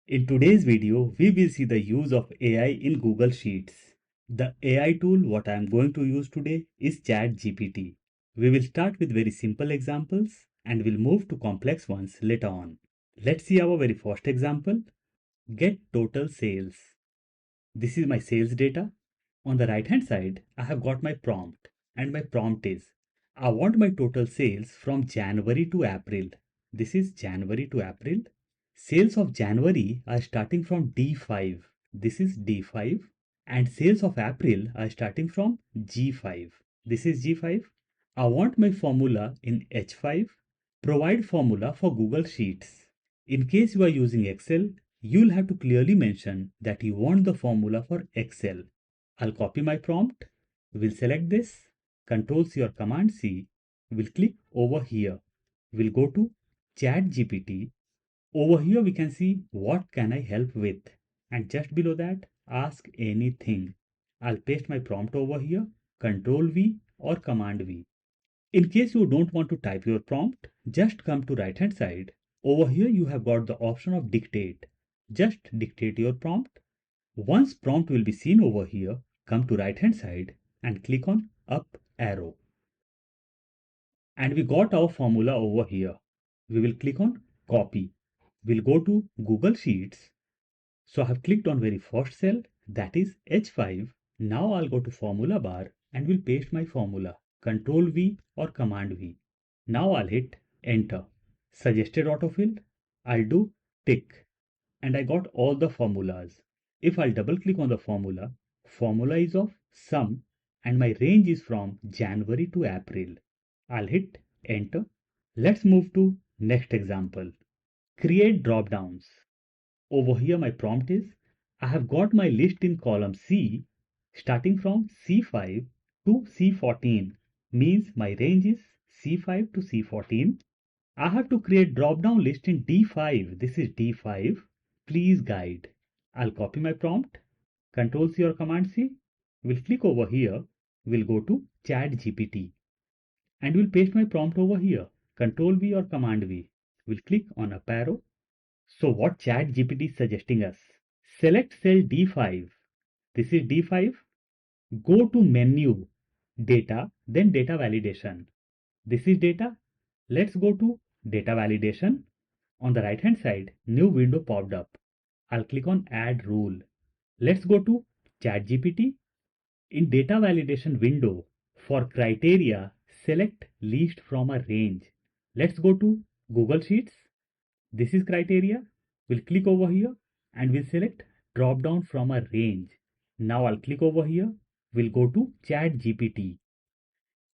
In today's video, we will see the use of AI in Google Sheets. The AI tool what I am going to use today is ChatGPT. We will start with very simple examples and will move to complex ones later on. Let's see our very first example. Get total sales. This is my sales data. On the right hand side, I have got my prompt, and my prompt is I want my total sales from January to April. This is January to April. Sales of January are starting from D5. This is D5. And sales of April are starting from G5. This is G5. I want my formula in H5. Provide formula for Google Sheets. In case you are using Excel, you'll have to clearly mention that you want the formula for Excel. I'll copy my prompt. We'll select this. Control-C or Command-C. We'll click over here. We'll go to ChatGPT. Over here we can see what can I help with, and just below that ask anything. I'll paste my prompt over here, Control V or Command V. In case you don't want to type your prompt, just come to right hand side. Over here you have got the option of dictate. Just dictate your prompt. Once prompt will be seen over here, come to right hand side and click on up arrow. And we got our formula over here. We will click on copy. We'll go to Google Sheets. So I have clicked on very first cell, that is H5. Now I'll go to formula bar and will paste my formula, Control V or Command V. Now I'll hit enter. Suggested autofill, I'll do tick, and I got all the formulas. If I'll double click on the formula, formula is of sum and my range is from January to April. I'll hit enter. Let's move to next example. Create drop downs. Over here my prompt is I have got my list in column C starting from C5 to C14, means my range is C5 to C14. I have to create drop down list in D5. This is D5. Please guide. I'll copy my prompt. Control C or Command C. We'll click over here. We'll go to ChatGPT and we'll paste my prompt over here. Control V or Command V. We'll click on up arrow. So what ChatGPT is suggesting us? Select cell D5. This is D5. Go to menu, data, then data validation. This is data. Let's go to data validation. On the right hand side, new window popped up. I'll click on add rule. Let's go to ChatGPT. In data validation window, for criteria, select least from a range. Let's go to Google Sheets. This is criteria. We'll click over here and we'll select drop down from a range. Now I'll click over here. We'll go to ChatGPT.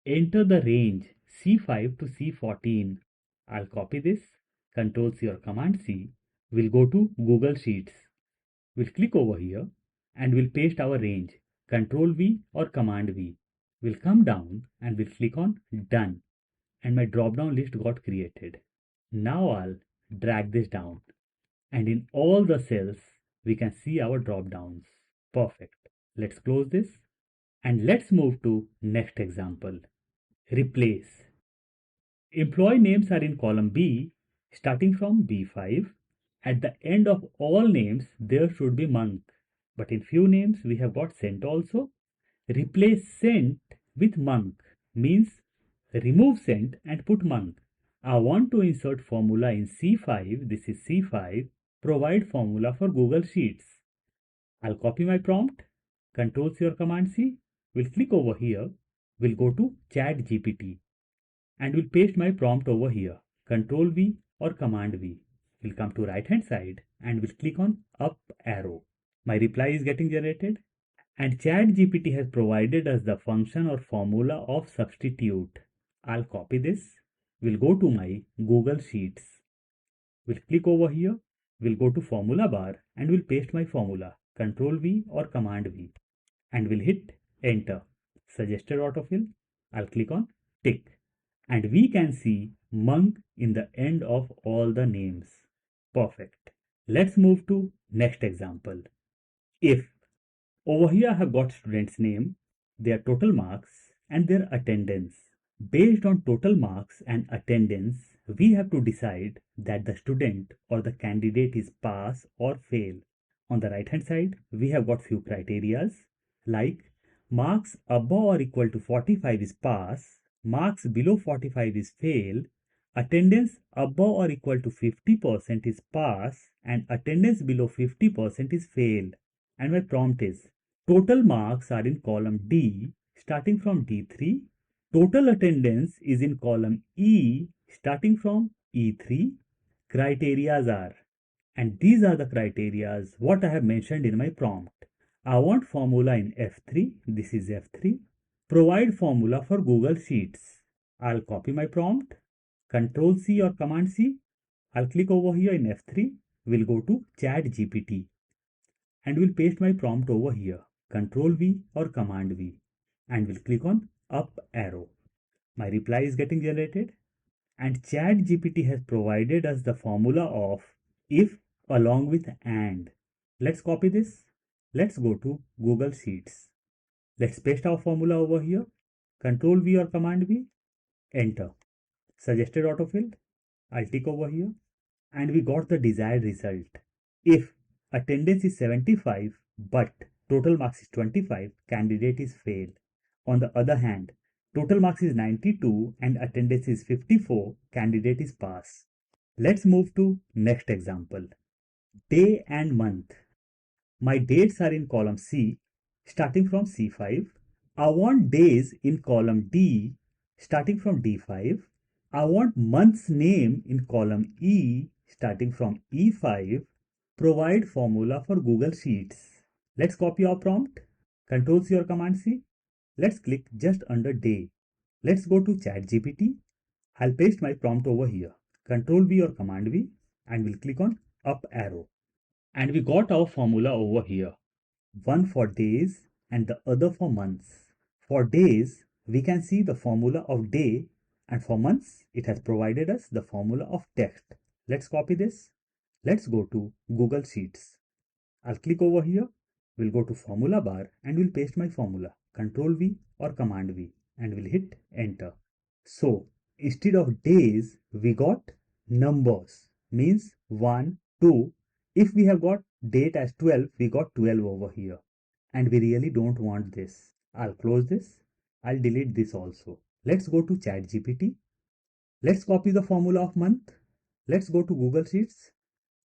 Enter the range C5 to C14. I'll copy this. Control C or Command C. We'll go to Google Sheets. We'll click over here and we'll paste our range. Control V or Command V. We'll come down and we'll click on done. And my drop down list got created. Now I'll drag this down. And in all the cells, we can see our drop downs. Perfect. Let's close this. And let's move to next example. Replace. Employee names are in column B, starting from B5. At the end of all names, there should be month. But in few names, we have got cent also. Replace cent with month means remove cent and put month. I want to insert formula in C5. This is C5. Provide formula for Google Sheets. I'll copy my prompt. Control C or Command C. We'll click over here. We'll go to ChatGPT and we'll paste my prompt over here. Control V or Command V. We'll come to right hand side and we'll click on up arrow. My reply is getting generated and ChatGPT has provided us the function or formula of substitute. I'll copy this. We'll go to my Google Sheets. We'll click over here. We'll go to formula bar and we'll paste my formula. Control V or Command V. And we'll hit enter. Suggested autofill. I'll click on tick. And we can see month in the end of all the names. Perfect. Let's move to next example. If. Over here I have got student's name, their total marks and their attendance. Based on total marks and attendance, we have to decide that the student or the candidate is pass or fail. On the right hand side, we have got few criterias like marks above or equal to 45 is pass, marks below 45 is fail, attendance above or equal to 50% is pass, and attendance below 50% is fail. And my prompt is total marks are in column D starting from D3. Total attendance is in column E starting from E3. Criterias are, and these are the criterias what I have mentioned in my prompt. I want formula in F3. This is F3. Provide formula for Google Sheets. I'll copy my prompt. Control C or Command C. I'll click over here in F3. We'll go to ChatGPT and we'll paste my prompt over here. Control V or Command V, and we'll click on up arrow. My reply is getting generated, and ChatGPT has provided us the formula of if along with and. Let's copy this. Let's go to Google Sheets. Let's paste our formula over here. Control V or Command V. Enter. Suggested autofill. I'll tick over here. And we got the desired result. If attendance is 75 but total marks is 25, candidate is fail. On the other hand, total marks is 92 and attendance is 54, candidate is pass. Let's move to next example. Day and month. My dates are in column C starting from C5. I want days in column D starting from D5. I want month's name in column E starting from E5. Provide formula for Google Sheets. Let's copy our prompt. Control C or Command C. Let's click just under day. Let's go to ChatGPT. I'll paste my prompt over here. Control V or Command V, and we'll click on up arrow. And we got our formula over here. One for days and the other for months. For days, we can see the formula of day, and for months, it has provided us the formula of text. Let's copy this. Let's go to Google Sheets. I'll click over here. We'll go to formula bar and we'll paste my formula. Control V or Command V, and we'll hit enter. So instead of days, we got numbers, means 1, 2. If we have got date as 12, we got 12 over here. And we really don't want this. I'll close this. I'll delete this also. Let's go to ChatGPT. Let's copy the formula of month. Let's go to Google Sheets.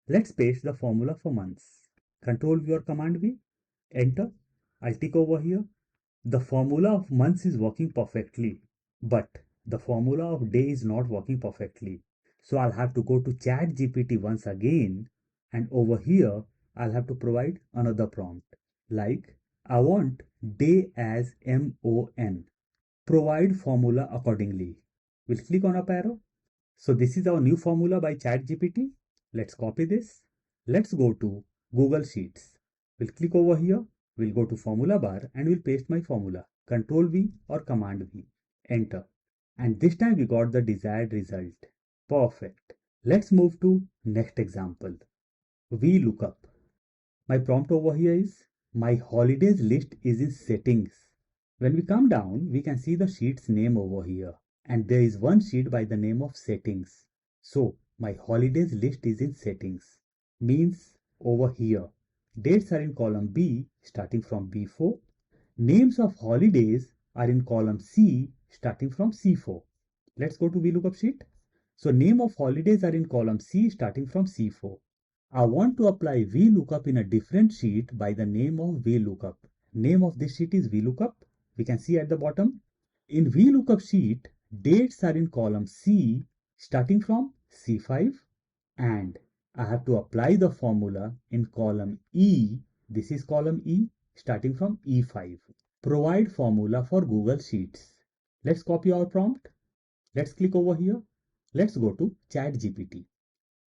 Let's paste the formula for months. Control V or Command V. Enter. I'll tick over here. The formula of months is working perfectly, but the formula of day is not working perfectly. So I'll have to go to ChatGPT once again, and over here I'll have to provide another prompt like I want day as MON. Provide formula accordingly. We'll click on up arrow. So this is our new formula by ChatGPT. Let's copy this. Let's go to Google Sheets. We'll click over here. We'll go to formula bar and we'll paste my formula. Control V or Command V. Enter. And this time we got the desired result. Perfect. Let's move to next example. VLOOKUP. My prompt over here is my holidays list is in settings. When we come down, we can see the sheet's name over here. And there is one sheet by the name of settings. So my holidays list is in settings. Means over here. Dates are in column B starting from B4. Names of holidays are in column C starting from C4. Let's go to VLOOKUP sheet. So name of holidays are in column C starting from C4. I want to apply VLOOKUP in a different sheet by the name of VLOOKUP. Name of this sheet is VLOOKUP. We can see at the bottom. In VLOOKUP sheet, dates are in column C starting from C5, and I have to apply the formula in column E. This is column E starting from E5. Provide formula for Google Sheets. Let's copy our prompt. Let's click over here. Let's go to ChatGPT.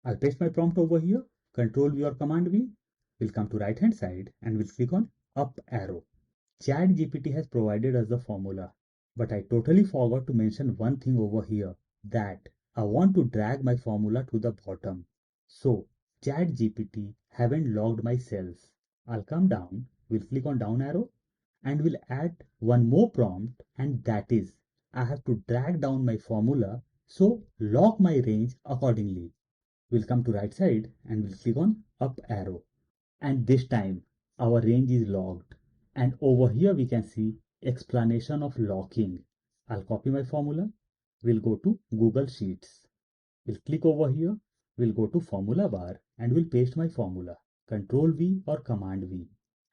I'll paste my prompt over here. Control V or Command V. We'll come to right hand side and we'll click on up arrow. ChatGPT has provided us the formula. But I totally forgot to mention one thing over here, that I want to drag my formula to the bottom. So ChatGPT haven't logged my cells. I'll come down, we'll click on down arrow, and we'll add one more prompt, and that is I have to drag down my formula, so lock my range accordingly. We'll come to right side and we'll click on up arrow. And this time our range is locked. And over here we can see explanation of locking. I'll copy my formula. We'll go to Google Sheets. We'll click over here. We'll go to formula bar and we'll paste my formula. Control V or Command V.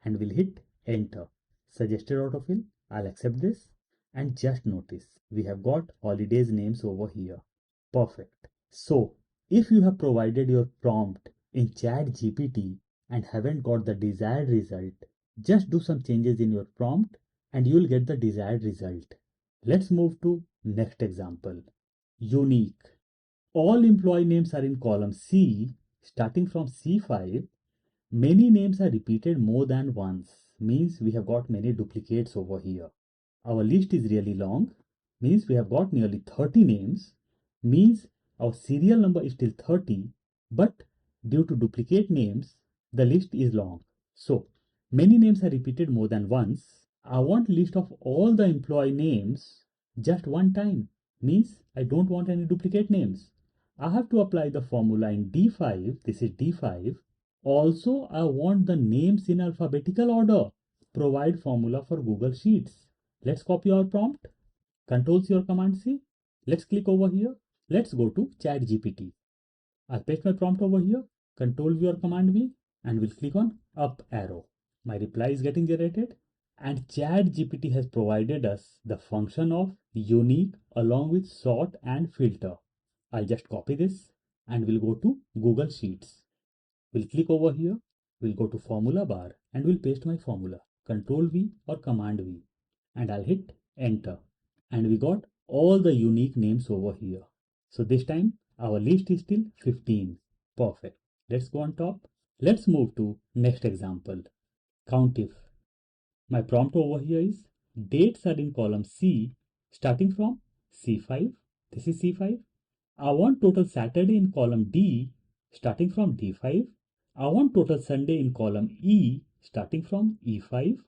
And we'll hit enter. Suggested autofill. I'll accept this. And just notice we have got holidays names over here. Perfect. So if you have provided your prompt in ChatGPT and haven't got the desired result, just do some changes in your prompt and you will get the desired result. Let's move to next example. Unique. All employee names are in column C, starting from C5. Many names are repeated more than once, means we have got many duplicates over here. Our list is really long, means we have got nearly 30 names, means our serial number is still 30, but due to duplicate names, the list is long. So, many names are repeated more than once. I want list of all the employee names just one time, means I don't want any duplicate names. I have to apply the formula in D5, this is D5. Also, I want the names in alphabetical order. Provide formula for Google Sheets. Let's copy our prompt. Control C or Command C. Let's click over here. Let's go to ChatGPT. I'll paste my prompt over here. Control V or Command V and we'll click on up arrow. My reply is getting generated and ChatGPT has provided us the function of unique along with sort and filter. I'll just copy this and we'll go to Google Sheets. We'll click over here. We'll go to formula bar and we'll paste my formula. Control V or Command V and I'll hit enter. And we got all the unique names over here. So this time our list is still 15. Perfect. Let's go on top. Let's move to next example. Countif. My prompt over here is dates are in column C starting from C5. This is C5. I want total Saturday in column D starting from D5. I want total Sunday in column E starting from E5.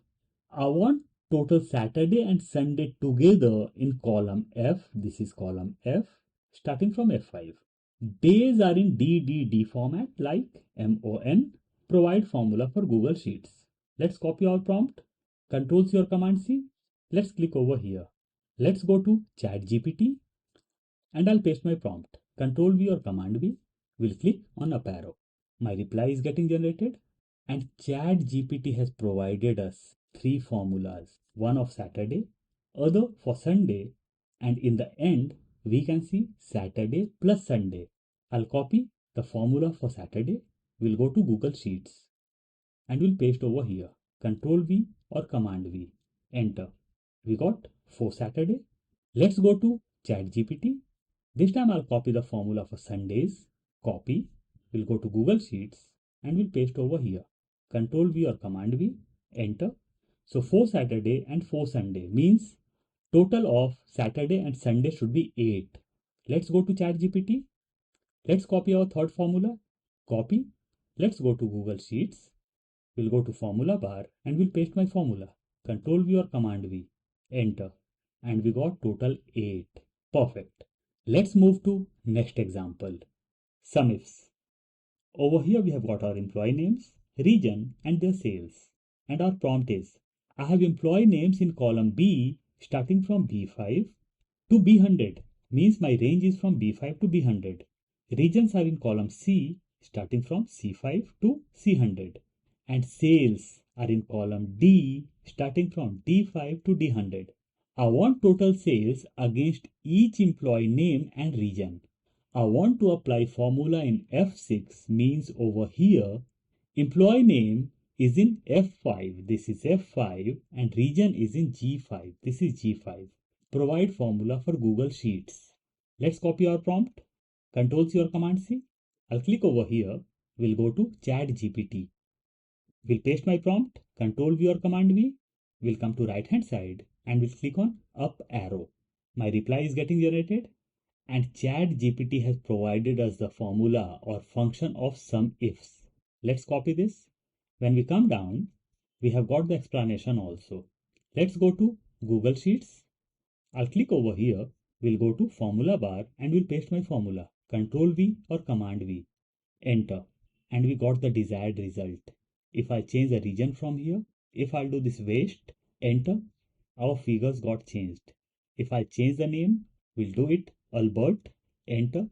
I want total Saturday and Sunday together in column F. This is column F starting from F5. Days are in DDD format like MON. Provide formula for Google Sheets. Let's copy our prompt. Control C or Command C. Let's click over here. Let's go to ChatGPT and I'll paste my prompt. Control V or Command V. We'll click on up arrow. My reply is getting generated and ChatGPT has provided us 3 formulas. One of Saturday, other for Sunday, and in the end we can see Saturday plus Sunday. I'll copy the formula for Saturday. We'll go to Google Sheets and we'll paste over here. Control V or Command V. Enter. We got 4 Saturday. Let's go to ChatGPT. This time I'll copy the formula for Sundays. Copy. We'll go to Google Sheets and we'll paste over here. Control V or Command V. Enter. So 4 Saturday and 4 Sunday means total of Saturday and Sunday should be 8. Let's go to ChatGPT. Let's copy our third formula. Copy. Let's go to Google Sheets. We'll go to formula bar and we'll paste my formula. Control V or Command V. Enter. And we got total 8. Perfect. Let's move to next example. Sumifs. Over here we have got our employee names, region and their sales. And our prompt is, I have employee names in column B starting from B5 to B100. Means my range is from B5 to B100. Regions are in column C starting from C5 to C100. And sales are in column D starting from D5 to D100. I want total sales against each employee name and region. I want to apply formula in F6 means over here employee name is in F5, this is F5 and region is in G5, this is G5. Provide formula for Google Sheets. Let's copy our prompt. Control C or Command C. I'll click over here. We'll go to ChatGPT. We'll paste my prompt. Control V or Command V. We'll come to right hand side and we'll click on up arrow. My reply is getting generated and ChatGPT has provided us the formula or function of Sumifs. Let's copy this. When we come down, we have got the explanation also. Let's go to Google Sheets. I'll click over here. We'll go to formula bar and we'll paste my formula. Control V or Command V. Enter. And we got the desired result. If I change the region from here, if I'll do this waste, enter, our figures got changed. If I change the name, we'll do it Albert, enter,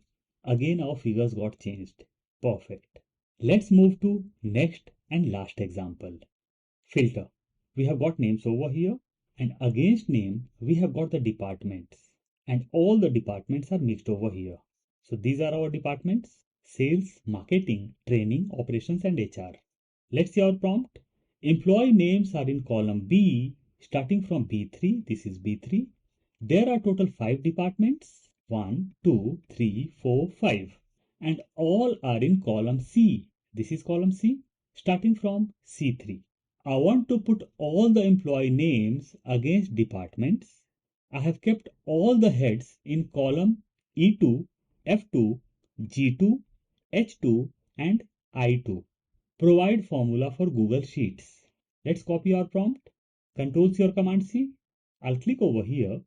again our figures got changed. Perfect. Let's move to next and last example. Filter. We have got names over here, and against name we have got the departments, and all the departments are mixed over here. So these are our departments: sales, marketing, training, operations, and HR. Let's see our prompt. Employee names are in column B, starting from B3. This is B3. There are total 5 departments, 1, 2, 3, 4, 5, and all are in column C. This is column C, starting from C3. I want to put all the employee names against departments. I have kept all the heads in column E2, F2, G2, H2, and I2. Provide formula for Google Sheets. Let's copy our prompt. Control C or Command C. I'll click over here.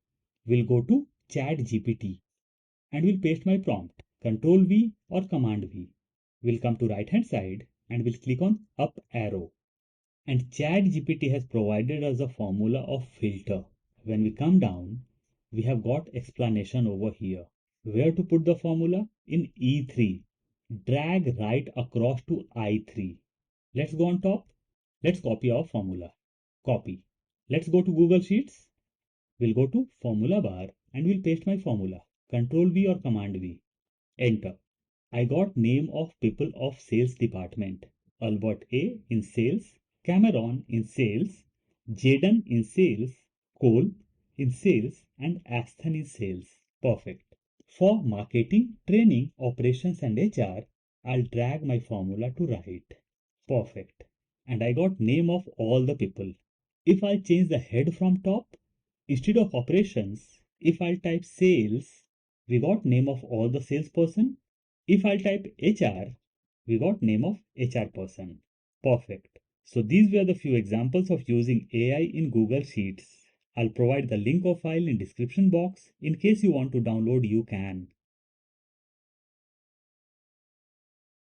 We'll go to ChatGPT and we'll paste my prompt. Control V or Command V. We'll come to right hand side and we'll click on up arrow. And ChatGPT has provided us a formula of filter. When we come down, we have got explanation over here. Where to put the formula? In E3. Drag right across to I3. Let's go on top. Let's copy our formula. Copy. Let's go to Google Sheets. We'll go to formula bar and we'll paste my formula. Control V or Command V. Enter. I got name of people of sales department. Albert A in sales, Cameron in sales, Jaden in sales, Cole in sales, and Aston in sales. Perfect. For marketing, training, operations, and HR, I'll drag my formula to right. Perfect. And I got name of all the people. If I change the head from top, instead of operations, if I'll type sales, we got name of all the salesperson. If I'll type HR, we got name of HR person. Perfect. So these were the few examples of using AI in Google Sheets. I'll provide the link of file in description box. In case you want to download, you can.